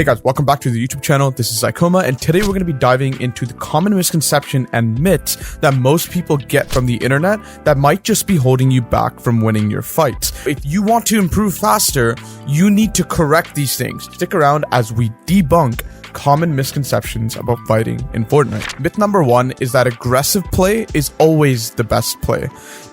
Hey guys, welcome back to the YouTube channel. This is Zycoma, and today we're going to be diving into the common misconception and myths that most people get from the internet that might just be holding you back from winning your fights. If you want to improve faster, you need to correct these things. Stick around as we debunk common misconceptions about fighting in Fortnite. Myth number 1 is that aggressive play is always the best play.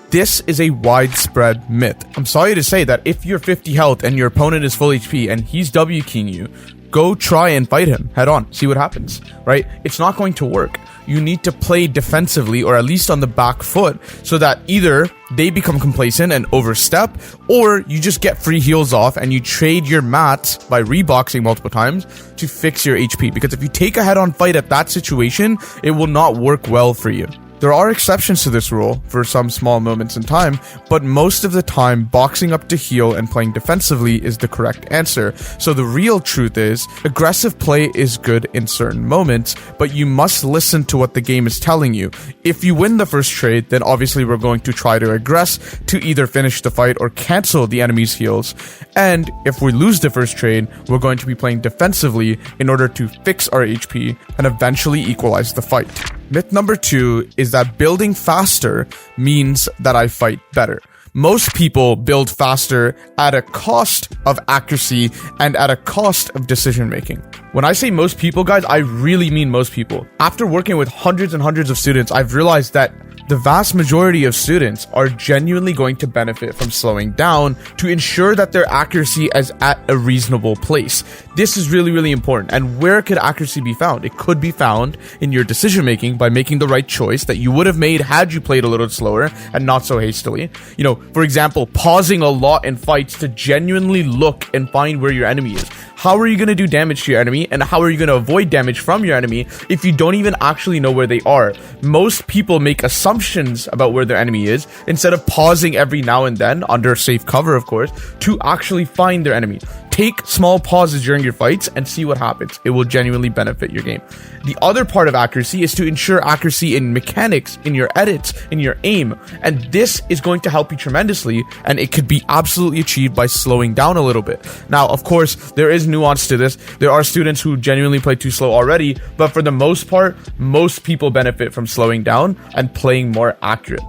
This is a widespread myth. I'm sorry to say that if you're 50 health and your opponent is full HP and he's W keying you, go try and fight him head on. See what happens, right? It's not going to work. You need to play defensively, or at least on the back foot, so that either they become complacent and overstep, or you just get free heals off and you trade your mats by reboxing multiple times to fix your HP. Because if you take a head-on fight at that situation, it will not work well for you. There are exceptions to this rule for some small moments in time, but most of the time, boxing up to heal and playing defensively is the correct answer. So the real truth is, aggressive play is good in certain moments, but you must listen to what the game is telling you. If you win the first trade, then obviously we're going to try to aggress to either finish the fight or cancel the enemy's heals. And if we lose the first trade, we're going to be playing defensively in order to fix our HP and eventually equalize the fight. Myth number 2 is that building faster means that I fight better. Most people build faster at a cost of accuracy and at a cost of decision making. When I say most people, guys, I really mean most people. After working with hundreds and hundreds of students, I've realized that the vast majority of students are genuinely going to benefit from slowing down to ensure that their accuracy is at a reasonable place. This is really, really important. And where could accuracy be found? It could be found in your decision making by making the right choice that you would have made had you played a little slower and not so hastily. You know, for example, pausing a lot in fights to genuinely look and find where your enemy is. How are you going to do damage to your enemy, and how are you going to avoid damage from your enemy if you don't even actually know where they are? Most people make assumptions about where their enemy is instead of pausing every now and then, under safe cover of course, to actually find their enemy. Take small pauses during your fights and see what happens. It will genuinely benefit your game. The other part of accuracy is to ensure accuracy in mechanics, in your edits, in your aim. And this is going to help you tremendously, and it could be absolutely achieved by slowing down a little bit. Now, of course, there is nuance to this. There are students who genuinely play too slow already, but for the most part, most people benefit from slowing down and playing more accurate.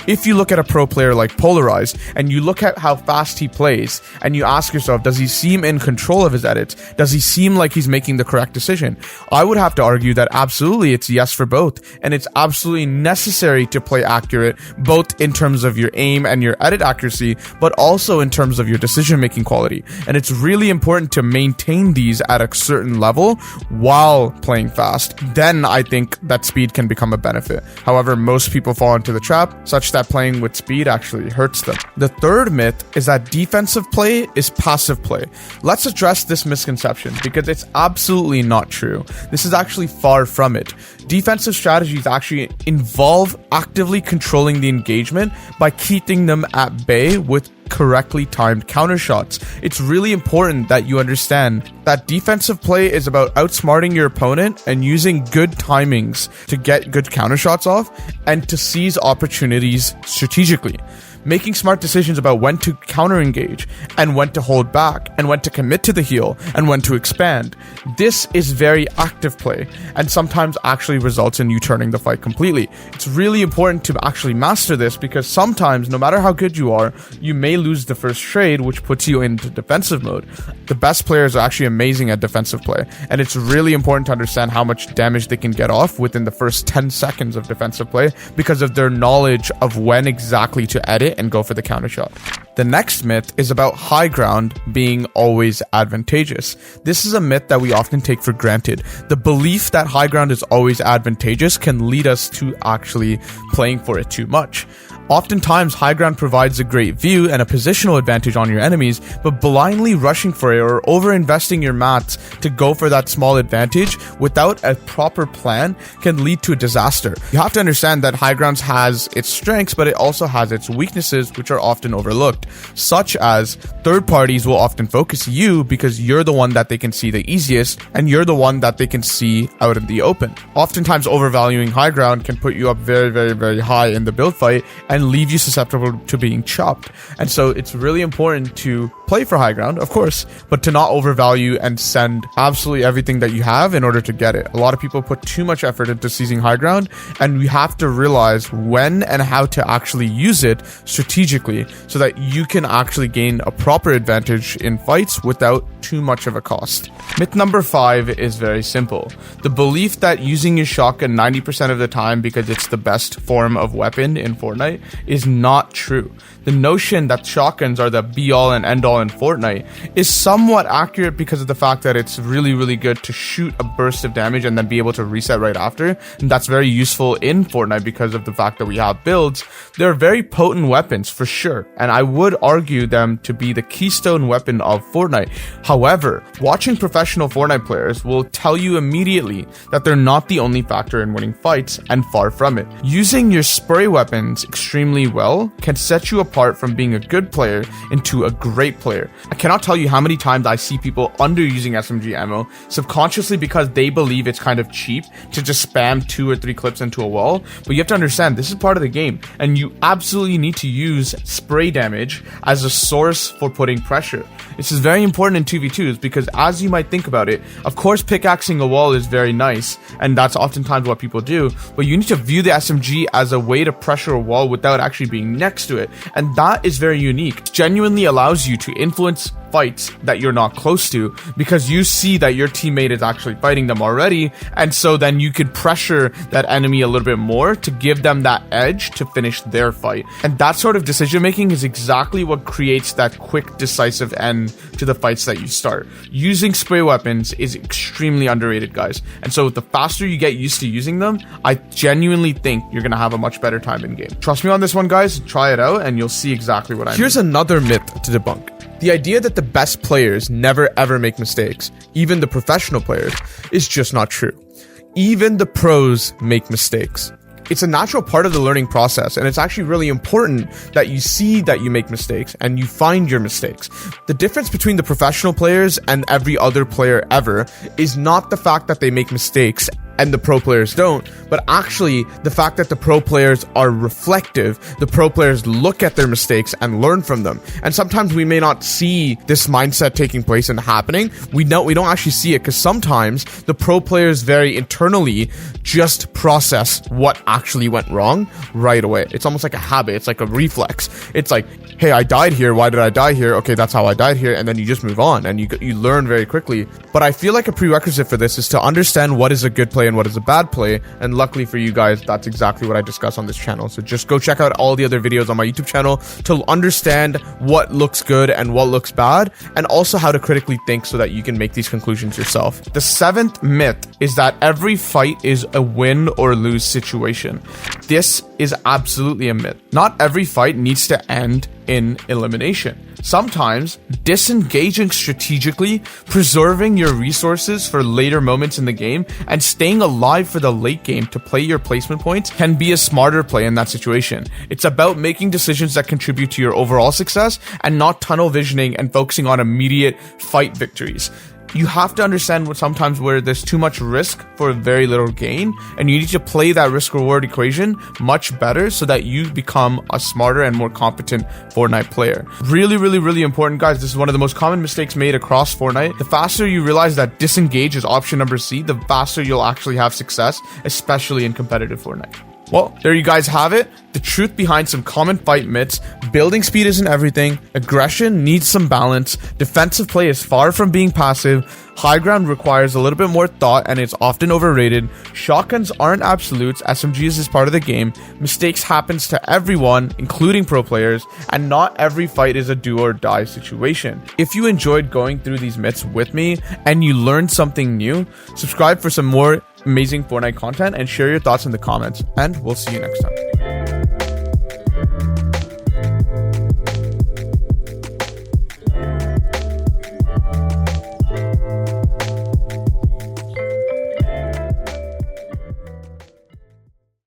If you look at a pro player like Polarized and you look at how fast he plays and you ask yourself, does he seem in control of his edits? Does he seem like he's making the correct decision? I would have to argue that absolutely it's yes for both, and it's absolutely necessary to play accurate, both in terms of your aim and your edit accuracy, but also in terms of your decision making quality. And it's really important to maintain these at a certain level while playing fast. Then I think that speed can become a benefit. However, most people fall into the trap such that playing with speed actually hurts them. The third myth is that defensive play is passive play. Let's address this misconception because it's absolutely not true. This is actually far from it. Defensive strategies actually involve actively controlling the engagement by keeping them at bay with correctly timed counter shots. It's really important that you understand that defensive play is about outsmarting your opponent and using good timings to get good counter shots off and to seize opportunities strategically. Making smart decisions about when to counter engage and when to hold back and when to commit to the heal and when to expand. This is very active play and sometimes actually results in you turning the fight completely. It's really important to actually master this because sometimes, no matter how good you are, you may lose the first trade, which puts you into defensive mode. The best players are actually amazing at defensive play, and it's really important to understand how much damage they can get off within the first 10 seconds of defensive play because of their knowledge of when exactly to edit and go for the counter shot. The next myth is about high ground being always advantageous. This is a myth that we often take for granted. The belief that high ground is always advantageous can lead us to actually playing for it too much. Oftentimes, high ground provides a great view and a positional advantage on your enemies, but blindly rushing for it or over-investing your mats to go for that small advantage without a proper plan can lead to a disaster. You have to understand that high ground has its strengths, but it also has its weaknesses, which are often overlooked, such as third parties will often focus you because you're the one that they can see the easiest, and you're the one that they can see out in the open. Oftentimes, overvaluing high ground can put you up very, very, very high in the build fight and leave you susceptible to being chopped. And so it's really important to play for high ground, of course, but to not overvalue and send absolutely everything that you have in order to get it. A lot of people put too much effort into seizing high ground, and we have to realize when and how to actually use it strategically so that you can actually gain a proper advantage in fights without too much of a cost. Myth number 5 is very simple. The belief that using your shotgun 90% of the time because it's the best form of weapon in Fortnite is not true. The notion that shotguns are the be-all and end-all in Fortnite is somewhat accurate because of the fact that it's really good to shoot a burst of damage and then be able to reset right after, and that's very useful in Fortnite because of the fact that we have builds. They're very potent weapons for sure, and I would argue them to be the keystone weapon of Fortnite. However, watching professional Fortnite players will tell you immediately that they're not the only factor in winning fights, and far from it. Using your spray weapons extremely well can set you apart from being a good player into a great player. I cannot tell you how many times I see people underusing SMG ammo subconsciously because they believe it's kind of cheap to just spam 2 or 3 clips into a wall, but you have to understand this is part of the game, and you absolutely need to use spray damage as a source for putting pressure. This is very important in 2v2s because, as you might think about it, of course pickaxing a wall is very nice, and that's oftentimes what people do, but you need to view the SMG as a way to pressure a wall without actually being next to it, and that is very unique. It genuinely allows you to influence fights that you're not close to because you see that your teammate is actually fighting them already, and so then you could pressure that enemy a little bit more to give them that edge to finish their fight. And that sort of decision making is exactly what creates that quick, decisive end to the fights that you start. Using spray weapons is extremely underrated, guys, and so the faster you get used to using them, I genuinely think you're gonna have a much better time in game. Trust me on this one, guys. Try it out and you'll see exactly what I mean. Here's another myth to debunk. The idea that the best players never ever make mistakes, even the professional players, is just not true. Even the pros make mistakes. It's a natural part of the learning process, and it's actually really important that you see that you make mistakes and you find your mistakes. The difference between the professional players and every other player ever is not the fact that they make mistakes and the pro players don't, but actually the fact that the pro players are reflective. The pro players look at their mistakes and learn from them. And sometimes we may not see this mindset taking place and happening. We don't actually see it because sometimes the pro players very internally just process what actually went wrong right away. It's almost like a habit. It's like a reflex. It's like, hey, I died here. Why did I die here? Okay, that's how I died here. And then you just move on and you learn very quickly. But I feel like a prerequisite for this is to understand what is a good play and what is a bad play, and luckily for you guys, that's exactly what I discuss on this channel. So just go check out all the other videos on my YouTube channel to understand what looks good and what looks bad, and also how to critically think so that you can make these conclusions yourself. The 7th myth is that every fight is a win or lose situation. This is absolutely a myth. Not every fight needs to end in elimination. Sometimes disengaging strategically, preserving your resources for later moments in the game, and staying alive for the late game to play your placement points can be a smarter play in that situation. It's about making decisions that contribute to your overall success and not tunnel visioning and focusing on immediate fight victories. You have to understand sometimes where there's too much risk for very little gain, and you need to play that risk-reward equation much better so that you become a smarter and more competent Fortnite player. Really important, guys. This is one of the most common mistakes made across Fortnite. The faster you realize that disengage is option number C, the faster you'll actually have success, especially in competitive Fortnite. Well, there you guys have it. The truth behind some common fight myths. Building speed isn't everything. Aggression needs some balance. Defensive play is far from being passive. High ground requires a little bit more thought and it's often overrated. Shotguns aren't absolutes. SMGs is part of the game. Mistakes happens to everyone, including pro players, and not every fight is a do or die situation. If you enjoyed going through these myths with me and you learned something new, subscribe for some more amazing Fortnite content and share your thoughts in the comments, and we'll see you next time.